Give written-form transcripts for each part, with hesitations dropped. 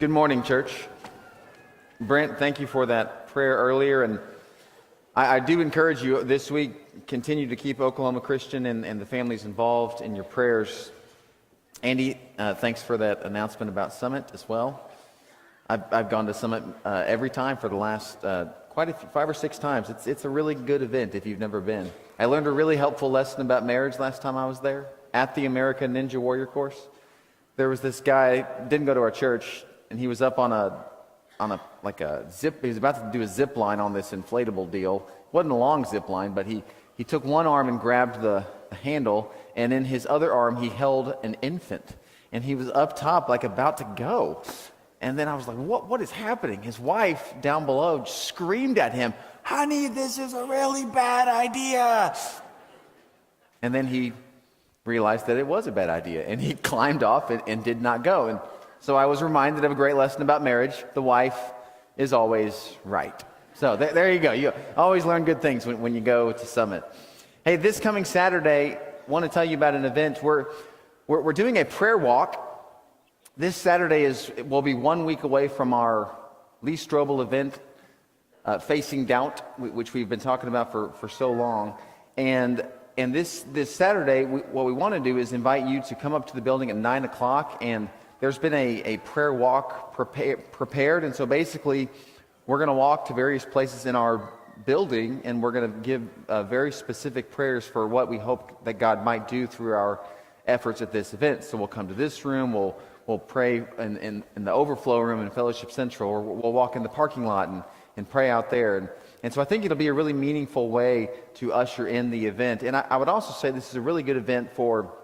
Good morning, church. Brent, thank you for that prayer earlier. And I do encourage you this week, continue to keep Oklahoma Christian and the families involved in your prayers. Andy, thanks for that announcement about Summit as well. I've gone to Summit every time for the last 5 or 6 times. It's a really good event if you've never been. I learned a really helpful lesson about marriage last time I was there at the American Ninja Warrior course. There was this guy, didn't go to our church, and he was up on a zip. He was about to do a zip line on this inflatable deal. It wasn't a long zip line, but he took one arm and grabbed the handle, and in his other arm he held an infant, and he was up top like about to go. And then I was like, what is happening? His wife down below just screamed at him, "Honey, this is a really bad idea." And then he realized that it was a bad idea, and he climbed off and did not go. And so I was reminded of a great lesson about marriage. The wife is always right. So there you go. You always learn good things when you go to Summit. Hey, this coming Saturday, I want to tell you about an event. We're doing a prayer walk. This Saturday will be 1 week away from our Lee Strobel event, Facing Doubt, which we've been talking about for so long. And this Saturday, what we want to do is invite you to come up to the building at 9 o'clock, and there's been a prayer walk prepared. And so basically, we're going to walk to various places in our building, and we're going to give very specific prayers for what we hope that God might do through our efforts at this event. So we'll come to this room, we'll pray in the overflow room in Fellowship Central, or we'll walk in the parking lot and pray out there. And so I think it'll be a really meaningful way to usher in the event. And I would also say this is a really good event for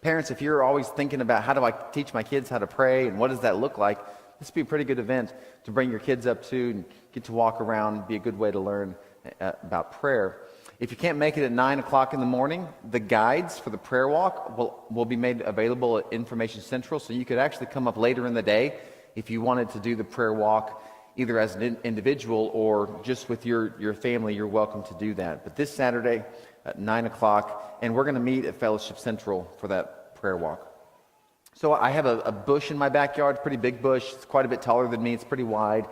parents. If you're always thinking about how do I teach my kids how to pray and what does that look like, this would be a pretty good event to bring your kids up to and get to walk around, be a good way to learn about prayer. If you can't make it at 9 o'clock in the morning, the guides for the prayer walk will be made available at Information Central, so you could actually come up later in the day if you wanted to do the prayer walk either as an individual or just with your family. You're welcome to do that. But this Saturday at 9 o'clock, and we're going to meet at Fellowship Central for that prayer walk. So I have a bush in my backyard, pretty big bush. It's quite a bit taller than me. It's pretty wide.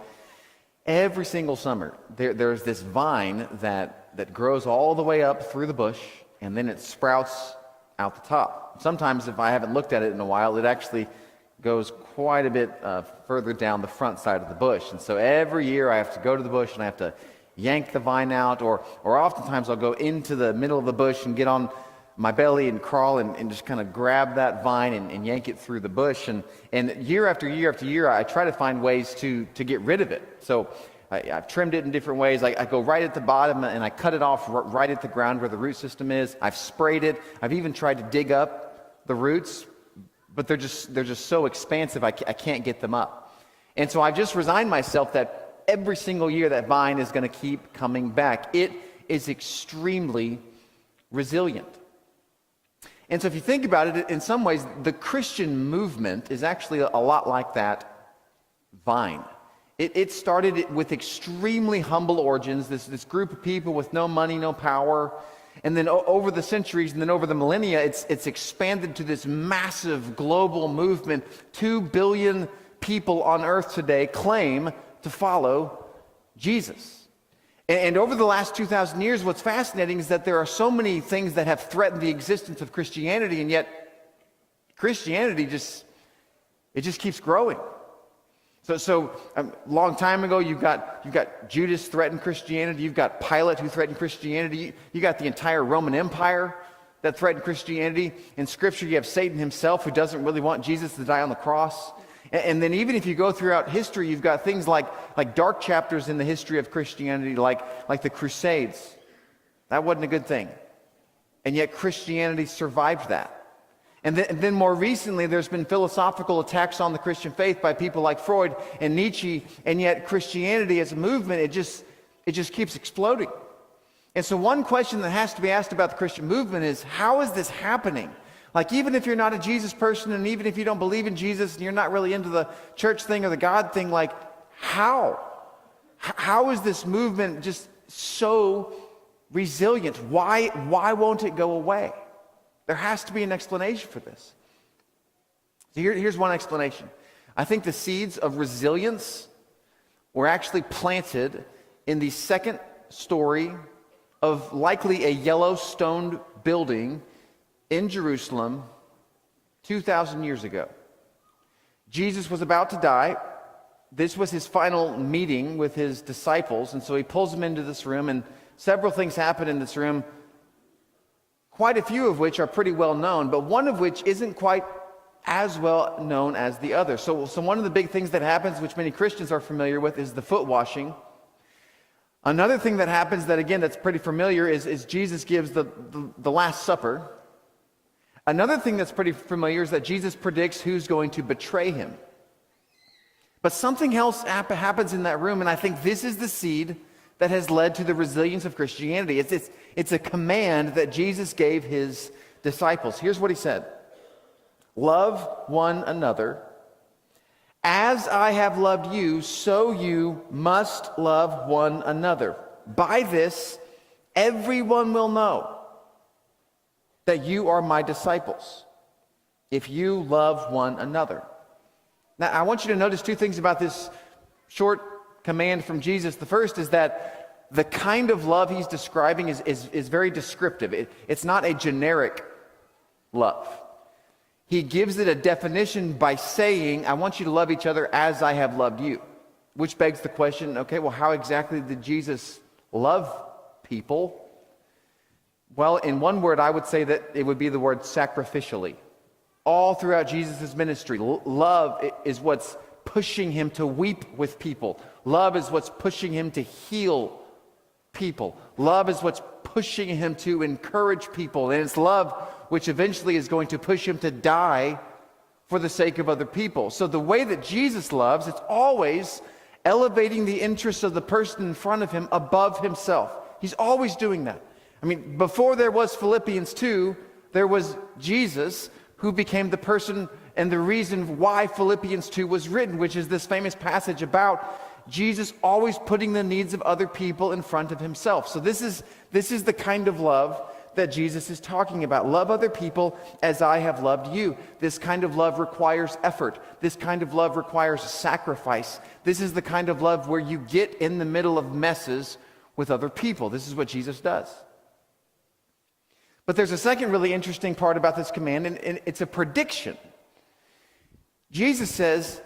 Every single summer, there's this vine that grows all the way up through the bush, and then it sprouts out the top. Sometimes, if I haven't looked at it in a while, it actually goes quite a bit further down the front side of the bush. And so every year I have to go to the bush and I have to yank the vine out, or oftentimes I'll go into the middle of the bush and get on my belly and crawl and just kind of grab that vine and yank it through the bush. And year after year after year, I try to find ways to get rid of it. So I've trimmed it in different ways. I go right at the bottom and I cut it off right at the ground where the root system is. I've sprayed it. I've even tried to dig up the roots, but they're just so expansive I can't get them up. And so I've just resigned myself that every single year that vine is going to keep coming back. It is extremely resilient. And so if you think about it, in some ways, the Christian movement is actually a lot like that vine. It started with extremely humble origins, this group of people with no money, no power. And then over the centuries and then over the millennia, it's expanded to this massive global movement. 2 billion people on earth today claim to follow Jesus. And over the last 2,000 years, what's fascinating is that there are so many things that have threatened the existence of Christianity, and yet Christianity just keeps growing. So a long time ago, you've got Judas threatened Christianity. You've got Pilate who threatened Christianity. You got the entire Roman Empire that threatened Christianity. In Scripture, you have Satan himself who doesn't really want Jesus to die on the cross. And then even if you go throughout history, you've got things like dark chapters in the history of Christianity, like the Crusades. That wasn't a good thing. And yet Christianity survived that. And then more recently, there's been philosophical attacks on the Christian faith by people like Freud and Nietzsche, and yet Christianity as a movement, it just keeps exploding. And so one question that has to be asked about the Christian movement is, how is this happening? Like, even if you're not a Jesus person, and even if you don't believe in Jesus, and you're not really into the church thing or the God thing, like, how? How is this movement just so resilient? Why won't it go away? There has to be an explanation for this. So here's one explanation. I think the seeds of resilience were actually planted in the second story of likely a yellow stoned building in Jerusalem 2,000 years ago. Jesus was about to die. This was his final meeting with his disciples, and so he pulls them into this room, and several things happen in this room, quite a few of which are pretty well known, but one of which isn't quite as well known as the other. So one of the big things that happens, which many Christians are familiar with, is the foot washing. Another thing that happens that, again, that's pretty familiar is Jesus gives the Last Supper. Another thing that's pretty familiar is that Jesus predicts who's going to betray him. But something else happens in that room, and I think this is the seed that has led to the resilience of Christianity. It's a command that Jesus gave his disciples. Here's what he said: love one another. As I have loved you, so you must love one another. By this, everyone will know that you are my disciples, if you love one another. Now, I want you to notice two things about this short command from Jesus. The first is that the kind of love he's describing is very descriptive. It's not a generic love. He gives it a definition by saying, I want you to love each other as I have loved you. Which begs the question, okay, well, how exactly did Jesus love people? Well, in one word, I would say that it would be the word sacrificially. All throughout Jesus' ministry, love is what's pushing him to weep with people. Love is what's pushing him to heal people. Love is what's pushing him to encourage people. And it's love which eventually is going to push him to die for the sake of other people. So the way that Jesus loves, it's always elevating the interests of the person in front of him above himself. He's always doing that. I mean, before there was Philippians 2, there was Jesus, who became the person and the reason why Philippians 2 was written, which is this famous passage about Jesus always putting the needs of other people in front of himself. So this is the kind of love that Jesus is talking about. Love other people as I have loved you. This kind of love requires effort. This kind of love requires sacrifice. This is the kind of love where you get in the middle of messes with other people. This is what Jesus does. But there's a second really interesting part about this command, and it's a prediction. Jesus says,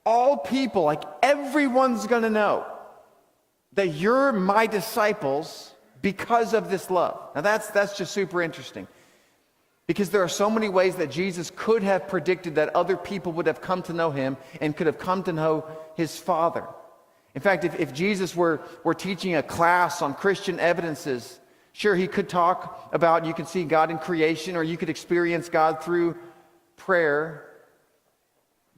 all people, like everyone's going to know that you're my disciples because of this love. Now that's just super interesting, because there are so many ways that Jesus could have predicted that other people would have come to know him and could have come to know his Father. In fact, if Jesus were teaching a class on Christian evidences, sure, he could talk about, you can see God in creation, or you could experience God through prayer.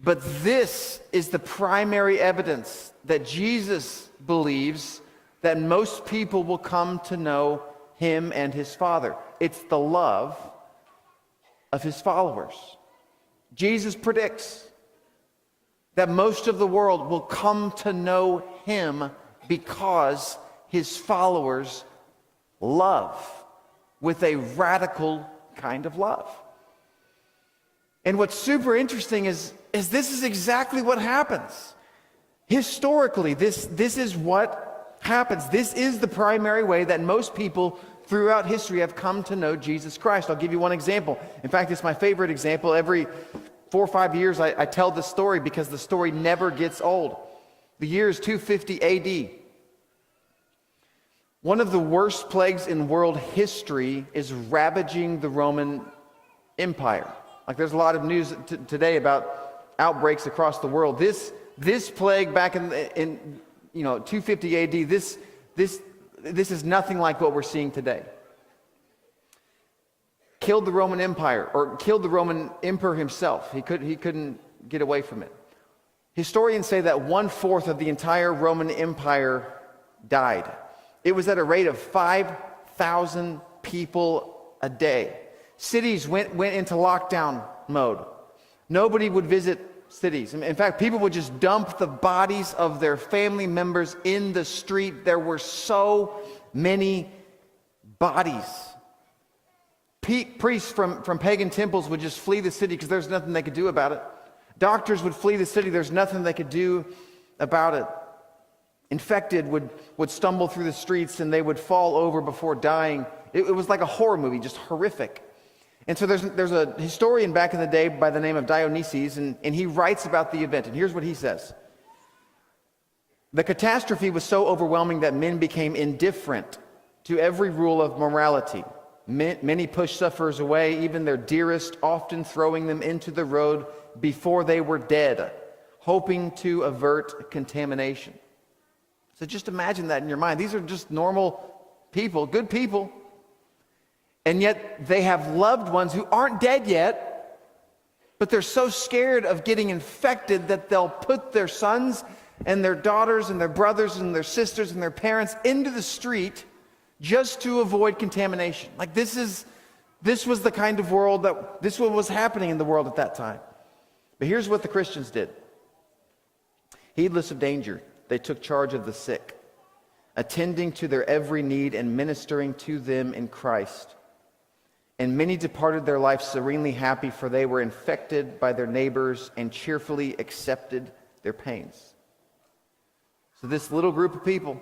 But this is the primary evidence that Jesus believes that most people will come to know him and his Father. It's the love of his followers. Jesus predicts that most of the world will come to know him because his followers love with a radical kind of love. And what's super interesting is this is exactly what happens. Historically, this is what happens. This is the primary way that most people throughout history have come to know Jesus Christ. I'll give you one example. In fact, it's my favorite example. Every 4 or 5 years, I tell the story because the story never gets old. The year is 250 AD. One of the worst plagues in world history is ravaging the Roman Empire. Like, there's a lot of news today about outbreaks across the world. This plague back in 250 AD, this is nothing like what we're seeing today. Killed the Roman Empire, or killed the Roman emperor himself. He couldn't get away from it. Historians say that 1/4 of the entire Roman Empire died. It was at a rate of 5,000 people a day. Cities went into lockdown mode. Nobody would visit cities. In fact, people would just dump the bodies of their family members in the street. There were so many bodies. Priests from pagan temples would just flee the city because there's nothing they could do about it. Doctors would flee the city. There's nothing they could do about it. Infected would stumble through the streets and they would fall over before dying. It was like a horror movie, just horrific. And so there's a historian back in the day by the name of Dionysius, and he writes about the event. And here's what he says. The catastrophe was so overwhelming that men became indifferent to every rule of morality. Many pushed sufferers away, even their dearest, often throwing them into the road before they were dead, hoping to avert contamination. So just imagine that in your mind. These are just normal people, good people. And yet they have loved ones who aren't dead yet, but they're so scared of getting infected that they'll put their sons and their daughters and their brothers and their sisters and their parents into the street just to avoid contamination. Like this was the kind of world this was happening in the world at that time. But here's what the Christians did. Heedless of danger, they took charge of the sick, attending to their every need and ministering to them in Christ. And many departed their life serenely happy, for they were infected by their neighbors and cheerfully accepted their pains. So this little group of people,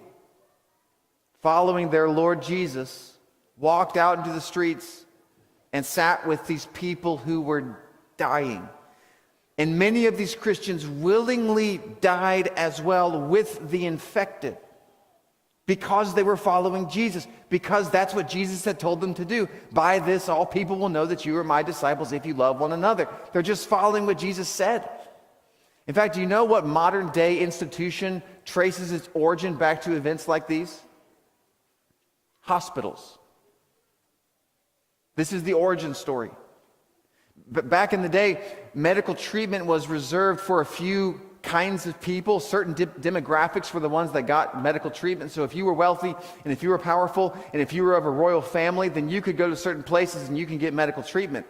following their Lord Jesus, walked out into the streets and sat with these people who were dying. And many of these Christians willingly died as well with the infected because they were following Jesus, because that's what Jesus had told them to do. By this, all people will know that you are my disciples if you love one another. They're just following what Jesus said. In fact, do you know what modern day institution traces its origin back to events like these? Hospitals. This is the origin story. But back in the day, medical treatment was reserved for a few kinds of people. Certain demographics were the ones that got medical treatment. So if you were wealthy, and if you were powerful, and if you were of a royal family, then you could go to certain places and you can get medical treatment.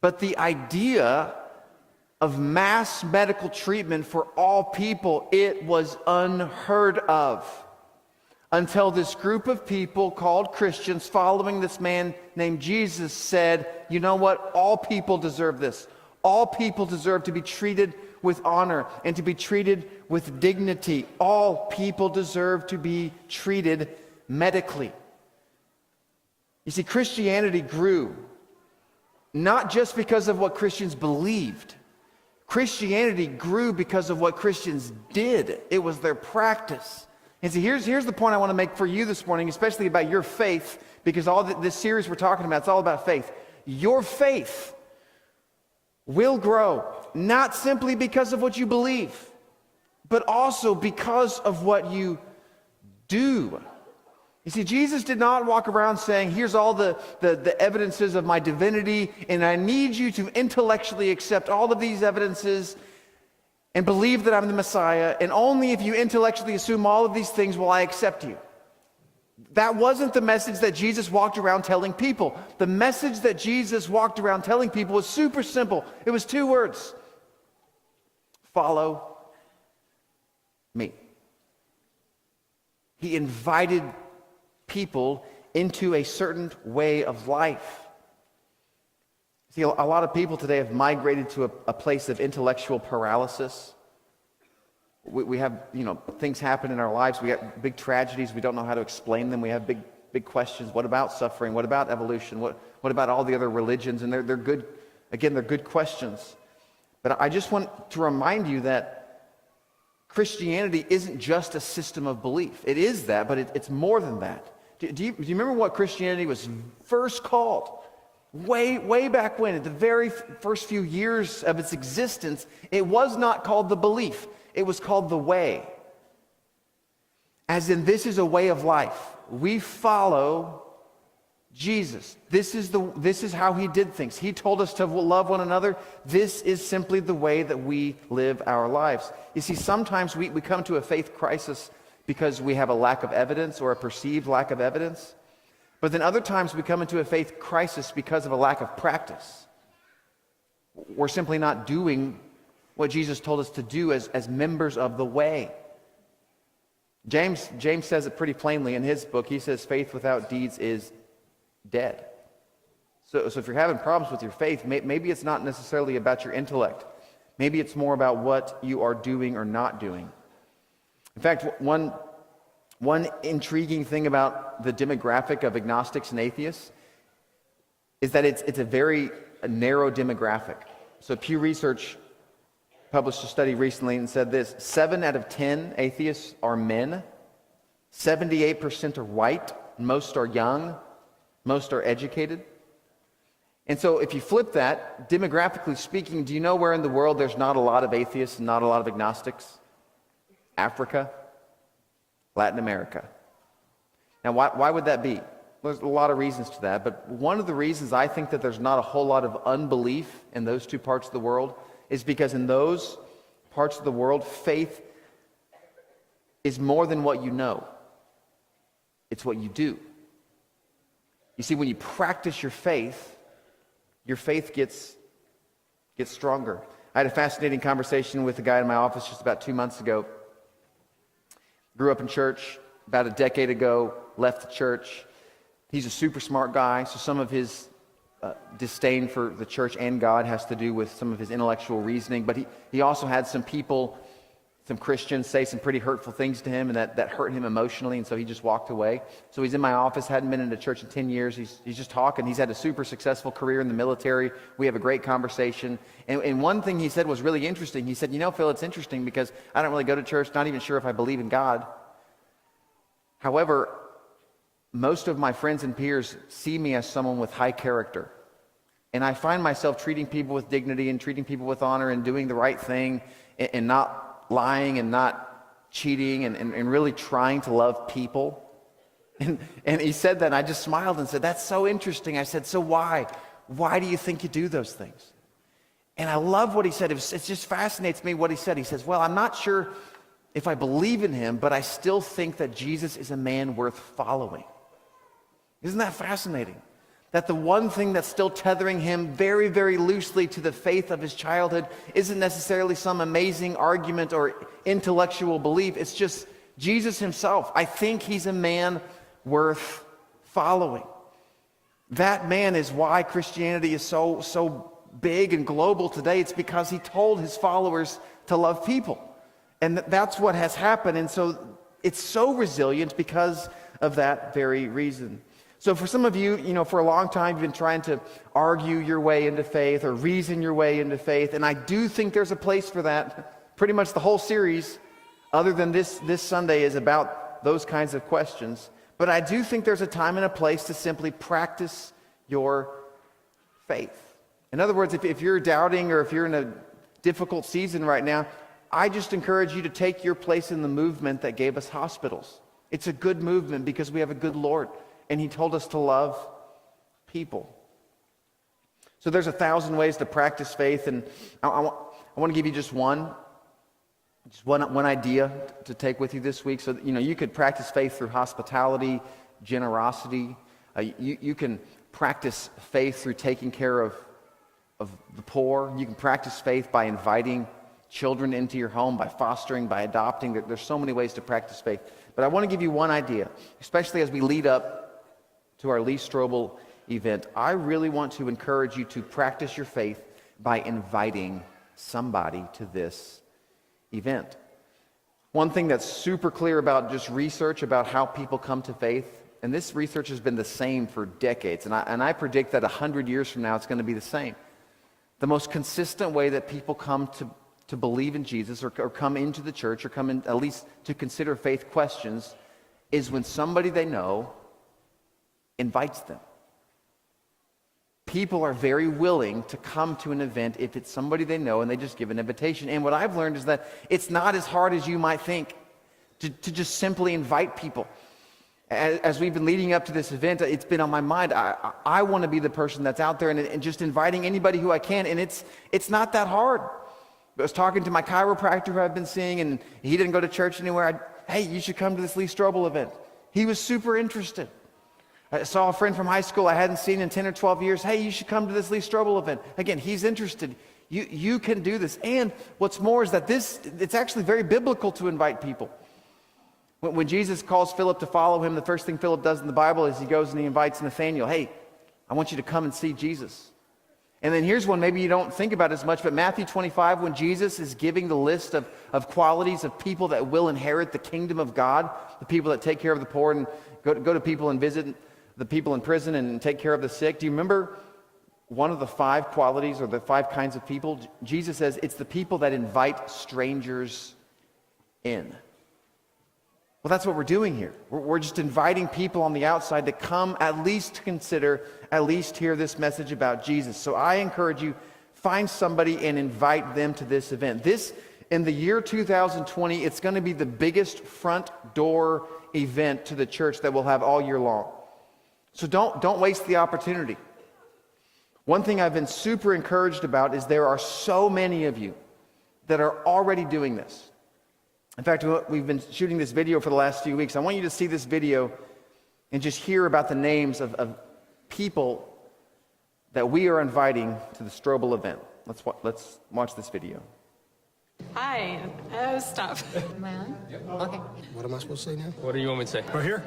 But the idea of mass medical treatment for all people, it was unheard of. Until this group of people called Christians following this man named Jesus said, you know what? All people deserve this. All people deserve to be treated with honor and to be treated with dignity. All people deserve to be treated medically. You see, Christianity grew not just because of what Christians believed. Christianity grew because of what Christians did. It was their practice. And see, here's the point I want to make for you this morning, especially about your faith, because all this series we're talking about, it's all about faith. Your faith will grow, not simply because of what you believe, but also because of what you do. You see, Jesus did not walk around saying, here's all the evidences of my divinity, and I need you to intellectually accept all of these evidences and believe that I'm the Messiah, and only if you intellectually assume all of these things will I accept you. That wasn't the message that Jesus walked around telling people. The message that Jesus walked around telling people was super simple. It was 2 words. Follow me. He invited people into a certain way of life. See, a lot of people today have migrated to a place of intellectual paralysis. We have, things happen in our lives. We have big tragedies. We don't know how to explain them. We have big questions. What about suffering? What about evolution? What about all the other religions? And they're good. Again, they're good questions. But I just want to remind you that Christianity isn't just a system of belief. It is that, but it's more than that. Do you remember what Christianity was first called? Way back when, at the very first few years of its existence, it was not called the belief. It was called the way. As in, this is a way of life. We follow Jesus. This is how he did things. He told us to love one another. This is simply the way that we live our lives. You see, sometimes we come to a faith crisis because we have a lack of evidence or a perceived lack of evidence. But then other times we come into a faith crisis because of a lack of practice. We're simply not doing what Jesus told us to do as members of the way. James says it pretty plainly in his book. He says faith without deeds is dead. So if you're having problems with your faith, maybe it's not necessarily about your intellect. Maybe it's more about what you are doing or not doing. In fact, one intriguing thing about the demographic of agnostics and atheists is that it's a very narrow demographic. So Pew Research published a study recently and said this: 7 out of 10 atheists are men, 78% are white, most are young, most are educated. And so if you flip that, demographically speaking, do you know where in the world there's not a lot of atheists and not a lot of agnostics? Africa, Latin America. Now, why would that be? There's a lot of reasons to that, but one of the reasons I think that there's not a whole lot of unbelief in those two parts of the world is because in those parts of the world, faith is more than what you know. It's what you do. You see, when you practice your faith gets stronger. I had a fascinating conversation with a guy in my office just about 2 months ago. Grew up in church about a decade ago, left the church. He's a super smart guy, so some of his disdain for the church and God has to do with some of his intellectual reasoning, but he also had some people, some Christians, say some pretty hurtful things to him, and that hurt him emotionally, and so he just walked away. So he's in my office, hadn't been in a church in 10 years. He's just talking. He's had a super successful career in the military. We have a great conversation. And one thing he said was really interesting. He said, "You know, Phil, it's interesting because I don't really go to church, not even sure if I believe in God. However, most of my friends and peers see me as someone with high character. And I find myself treating people with dignity and treating people with honor and doing the right thing and not lying and not cheating and really trying to love people." And he said that, and I just smiled and said, "That's so interesting." I said, "So why? Why do you think you do those things?" And I love what he said. It just fascinates me what he said. He says, "Well, I'm not sure if I believe in him, but I still think that Jesus is a man worth following." Isn't that fascinating? That the one thing that's still tethering him very, very loosely to the faith of his childhood isn't necessarily some amazing argument or intellectual belief. It's just Jesus himself. I think he's a man worth following. That man is why Christianity is so big and global today. It's because he told his followers to love people. And that's what has happened. And so it's so resilient because of that very reason. So for some of you, for a long time, you've been trying to argue your way into faith or reason your way into faith. And I do think there's a place for that. Pretty much the whole series, other than this Sunday, is about those kinds of questions. But I do think there's a time and a place to simply practice your faith. In other words, if you're doubting or if you're in a difficult season right now, I just encourage you to take your place in the movement that gave us hospitals. It's a good movement because we have a good Lord. And he told us to love people. So there's 1,000 ways to practice faith, and I want to give you just one idea to take with you this week. So you could practice faith through hospitality, generosity. You can practice faith through taking care of the poor. You can practice faith by inviting children into your home, by fostering, by adopting. There's so many ways to practice faith. But I want to give you one idea, especially as we lead up to our Lee Strobel event. I really want to encourage you to practice your faith by inviting somebody to this event. One thing that's super clear about just research about how people come to faith, and this research has been the same for decades, and I predict that 100 years from now it's going to be the same. The most consistent way that people come to believe in Jesus or come into the church or come in at least to consider faith questions is when somebody they know invites them. People are very willing to come to an event if it's somebody they know and they just give an invitation. And what I've learned is that it's not as hard as you might think to just simply invite people. As we've been leading up to this event, it's been on my mind. I want to be the person that's out there and just inviting anybody who I can, and it's not that hard. I was talking to my chiropractor who I've been seeing, and he didn't go to church anywhere. Hey, you should come to this Lee Strobel event. He was super interested. I saw a friend from high school I hadn't seen in 10 or 12 years. Hey, you should come to this Lee Strobel event. Again, he's interested. You can do this. And what's more is that it's actually very biblical to invite people. When Jesus calls Philip to follow him, the first thing Philip does in the Bible is he goes and he invites Nathanael. Hey, I want you to come and see Jesus. And then here's one maybe you don't think about as much, but Matthew 25, when Jesus is giving the list of qualities of people that will inherit the kingdom of God, the people that take care of the poor and go to people and visit the people in prison and take care of the sick. Do you remember one of the 5 qualities or the 5 kinds of people? Jesus says it's the people that invite strangers in. Well, that's what we're doing here. We're just inviting people on the outside to come at least to consider, at least hear this message about Jesus. So I encourage you, find somebody and invite them to this event. This, in the year 2020, it's going to be the biggest front door event to the church that we'll have all year long. So don't waste the opportunity. One thing I've been super encouraged about is there are so many of you that are already doing this. In fact, we've been shooting this video for the last few weeks. I want you to see this video and just hear about the names of people that we are inviting to the Strobel event. Let's watch this video. Hi. Stop. Am I on? Yep. Okay. What am I supposed to say now? What do you want me to say? Right here?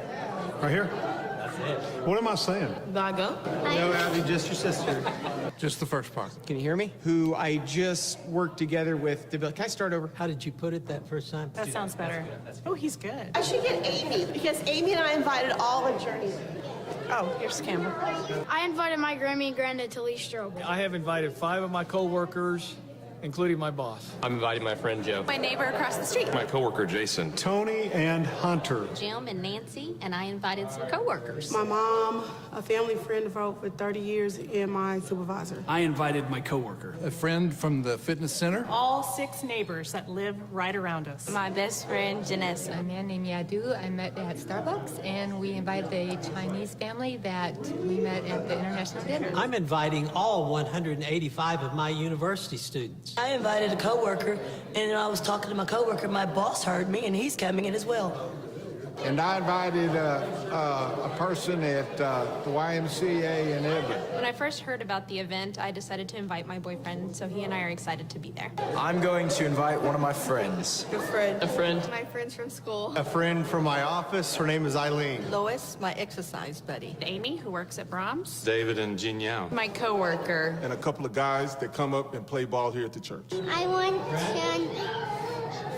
Right here? That's it. What am I saying? Vago. No, Abby, just your sister. Just the first part. Can you hear me? Who I just worked together with. Can I start over? How did you put it that first time? That sounds better. Oh, he's good. I should get Amy, because Amy and I invited all of Journey. Oh, here's Campbell. I invited my Grammy and Granddad to Lee Strobel. I have invited 5 of my co-workers, including my boss. I'm inviting my friend Joe. My neighbor across the street. My coworker Jason. Tony and Hunter. Jim and Nancy, and I invited some coworkers. My mom, a family friend of over 30 years, and my supervisor. I invited my coworker. A friend from the fitness center. All 6 neighbors that live right around us. My best friend, Janessa. A man named Yadu I met at Starbucks, and we invited a Chinese family that we met at the international dinner. I'm inviting all 185 of my university students. I invited a coworker, and I was talking to my coworker. My boss heard me, and he's coming in as well. And I invited a person at the YMCA in Everett. When I first heard about the event, I decided to invite my boyfriend, so he and I are excited to be there. I'm going to invite one of my friends. Your friend. A friend. My friends from school. A friend from my office. Her name is Eileen. Lois, my exercise buddy. Amy, who works at Brahms. David and Jin Yao. My coworker. And a couple of guys that come up and play ball here at the church. I want to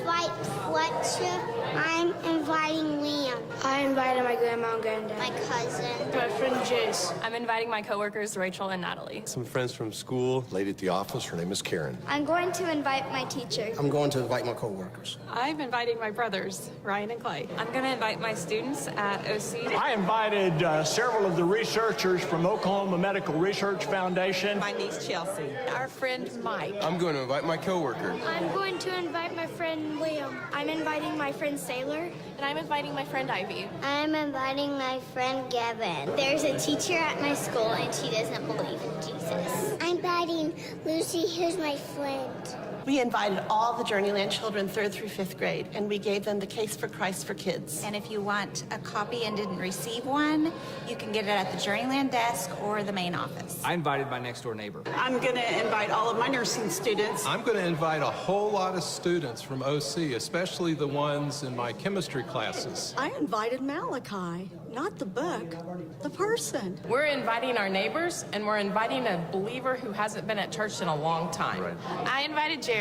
invite Fletcher. I'm inviting Liam. I invited my grandma and granddad. My cousin. My friend Jace. I'm inviting my coworkers, Rachel and Natalie. Some friends from school. Lady at the office. Her name is Karen. I'm going to invite my teacher. I'm going to invite my coworkers. I'm inviting my brothers, Ryan and Clay. I'm going to invite my students at OC. I invited several of the researchers from Oklahoma Medical Research Foundation. My niece Chelsea. Our friend Mike. I'm going to invite my coworker. I'm going to invite my friend Liam. I'm inviting my friend Sailor. And I'm inviting my friend Ivy. I'm inviting my friend Gavin. There's a teacher at my school, and she doesn't believe in Jesus. I'm inviting Lucy, who's my friend. We invited all the Journeyland children 3rd through 5th grade, and we gave them the Case for Christ for Kids. And if you want a copy and didn't receive one, you can get it at the Journeyland desk or the main office. I invited my next door neighbor. I'm going to invite all of my nursing students. I'm going to invite a whole lot of students from OC, especially the ones in my chemistry classes. I invited Malachi, not the book, the person. We're inviting our neighbors, and we're inviting a believer who hasn't been at church in a long time. Right. I invited Jared.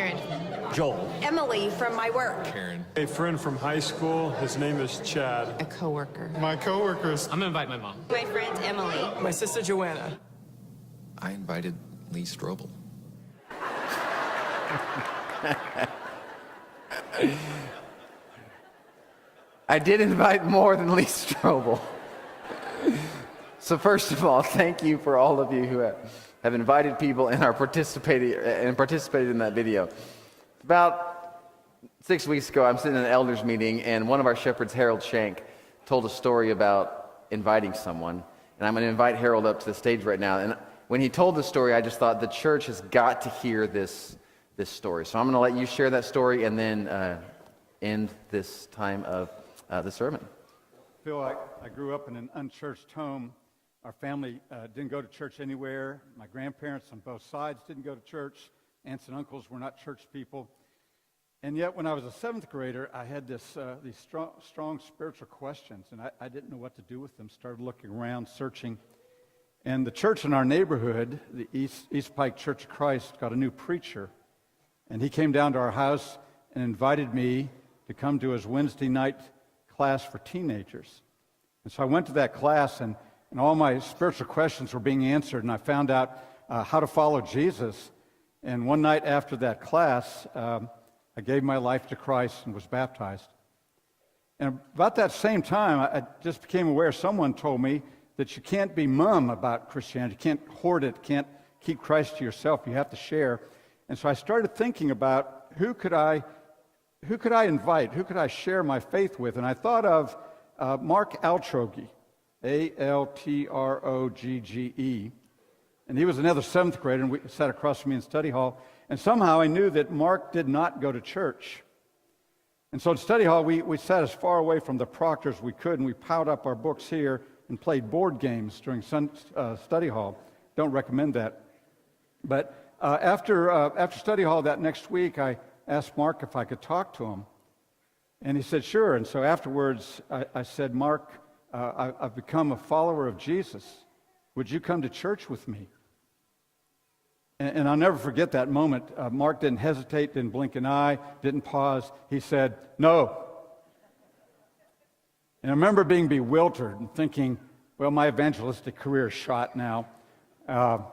Joel. Emily from my work. Karen. A friend from high school. His name is Chad. A coworker. My coworkers. I'm going to invite my mom. My friend Emily. My sister Joanna. I invited Lee Strobel. I did invite more than Lee Strobel. So first of all, thank you for all of you who have invited people and are participated in that video. About 6 weeks ago, I'm sitting in an elders meeting, and one of our shepherds, Harold Shank, told a story about inviting someone. And I'm going to invite Harold up to the stage right now. And when he told the story, I just thought the church has got to hear this story. So I'm going to let you share that story and then end this time of the sermon. I feel like I grew up in an unchurched home. Our family didn't go to church anywhere. My grandparents on both sides didn't go to church. Aunts and uncles were not church people. And yet, when I was a 7th grader, I had these strong spiritual questions, and I didn't know what to do with them. Started looking around, searching. And the church in our neighborhood, the East Pike Church of Christ, got a new preacher. And he came down to our house and invited me to come to his Wednesday night class for teenagers. And so I went to that class, and all my spiritual questions were being answered, and I found out how to follow Jesus. And one night after that class, I gave my life to Christ and was baptized. And about that same time, I just became aware, someone told me that you can't be mum about Christianity. You can't hoard it, can't keep Christ to yourself. You have to share. And so I started thinking about who could I invite, who could I share my faith with? And I thought of Mark Altrogge, Altrogge. And he was another seventh grader, and we sat across from me in study hall. And somehow I knew that Mark did not go to church. And so in study hall, we sat as far away from the proctors as we could, and we piled up our books here and played board games during study hall. Don't recommend that. But after study hall that next week, I asked Mark if I could talk to him. And he said, sure. And so afterwards, I said, Mark, I've become a follower of Jesus. Would you come to church with me? And I'll never forget that moment. Mark didn't hesitate, didn't blink an eye, didn't pause. He said, no. And I remember being bewildered and thinking, well, my evangelistic career is shot now. And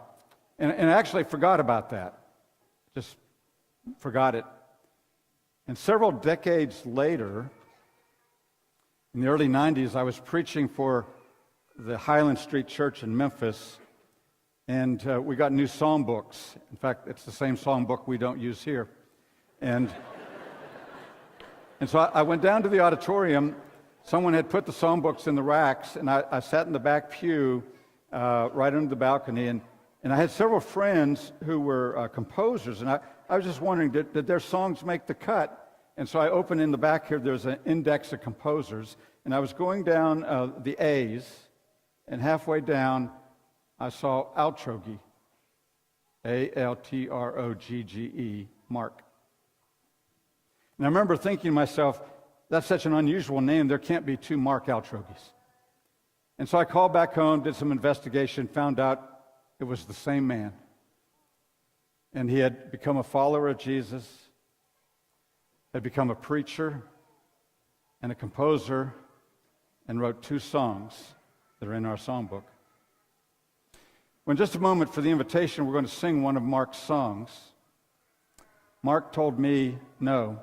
I actually forgot about that. Just forgot it. And several decades later, in the early 90s, I was preaching for the Highland Street Church in Memphis, and we got new psalm books. In fact, it's the same psalm book we don't use here. And so I went down to the auditorium. Someone had put the psalm books in the racks, and I sat in the back pew right under the balcony, and I had several friends who were composers, and I was just wondering, did their songs make the cut? And so I opened in the back here, there's an index of composers, and I was going down the A's, and halfway down, I saw Altrogge, Altrogge, Mark. And I remember thinking to myself, that's such an unusual name, there can't be two Mark Altrogges. And so I called back home, did some investigation, found out it was the same man. And he had become a follower of Jesus, had become a preacher and a composer, and wrote two songs that are in our songbook. Well, in just a moment for the invitation, we're going to sing one of Mark's songs. Mark told me no,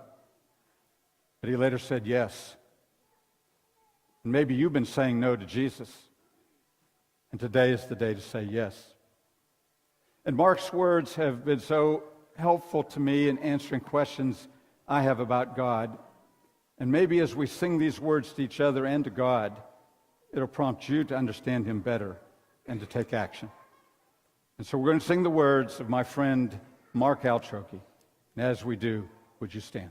but he later said yes. And maybe you've been saying no to Jesus, and today is the day to say yes. And Mark's words have been so helpful to me in answering questions I have about God. And maybe as we sing these words to each other and to God, it'll prompt you to understand him better and to take action. And so we're going to sing the words of my friend Mark Altrogge. And as we do, would you stand?